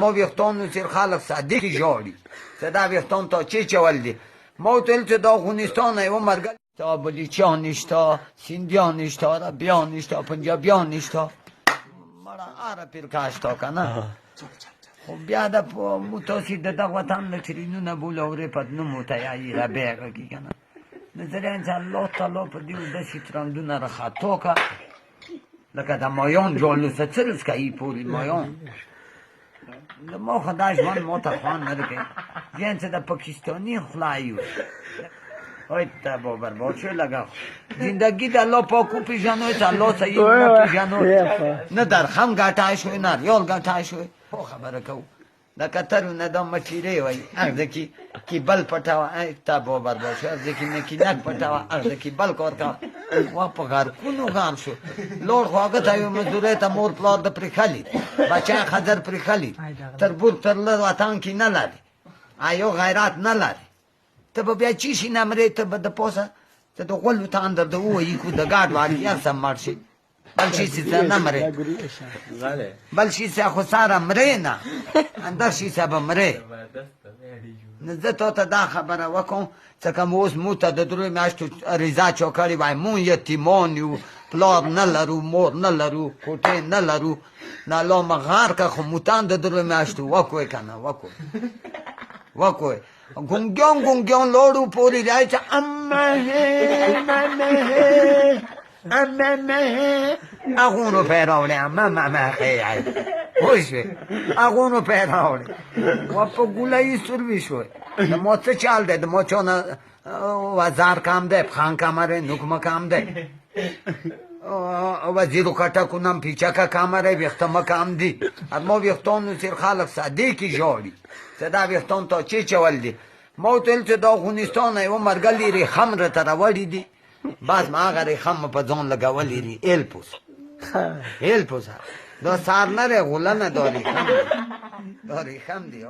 ما ویښتانو سیر خلک صادق ژاړي چې دا ویښتان تا چی چول دي ما ورته ویل چې د افغانستان یوه مرګل تا بلوچیان نشته سیندیان نشته عربیان نشته پنجابیان نشته مړه هره فرقه شته که نه خو بیا د مو تاسې د دغه وطن له ترینونه بوله اورې په نوم ورته یایي ربیغه کې که نه نظریان چې الله تعالی په دې داسې ترندونه راخطا که لکه د مایان جالوسه څه روز کوي پورې مایان ما خو دا ژوند ما ته خوند نه کوي ځین چې د پاکستاني خلایو ای ته بابر با چه لگه زندگی در الله پاک وپیژنو چې الله صحیح وپیژنو نه در خم ګټای شوی نه ریال ګټای شوی خو خبره کوو د کترونه دا مچیرې وایي هغه کې بل پټوه ای ته بابر با شو هغه کې مکینک پټوه هغه کې بل کار کوه وا په غرقونو غام شو لوړ خو هغه ته یو مزدورۍ ته مور پلار د پرېښلي بچیان خضر پرېښلي تربور تر له وطن کې نه لري ایو غیرت نه لري ته به بیا چی شي نه مرې ته به د پوسه ته د غولو ته اندر د ووایي کو د ګاډ واقعیت سم مړ شي بل شي چې نه مرې بل شي چې خو ساره مرې نه اندر شي چې به مرې نو زه تا ته دا خبره وکړم چې کوم اوس مو ته د درې میاشتو رضا چا کړې وای مونږ یتیمان یو پلار نه لرو مور نه لرو کوټې نه لرو نه الله مغار که خو موتان د درې میاشتو وکړئ که نه وکړئ ګونګیان لوړو پورې دی چې هغونو پی راوړې پوه شوې هغونو پی راوړې و په ګوله یې سروي شوی د ما څه چال دی د ما چا نه وزار کم دی پخان کمره نوکمه کم دی وزیرو کټکو نم پیچکه کمره ویښتمه کم دي ما ویښتانو سیر خلک صادق ژاړي چې دا ویښتان تا چی چول دي ما ورته ویل چې د افغانستان یوه مرګلي ریخم راته راوړي دي بس ما هغه ریخم په ځان لګولی دي ایلپوس دا سار نه دی غوله نه دا ریخم دی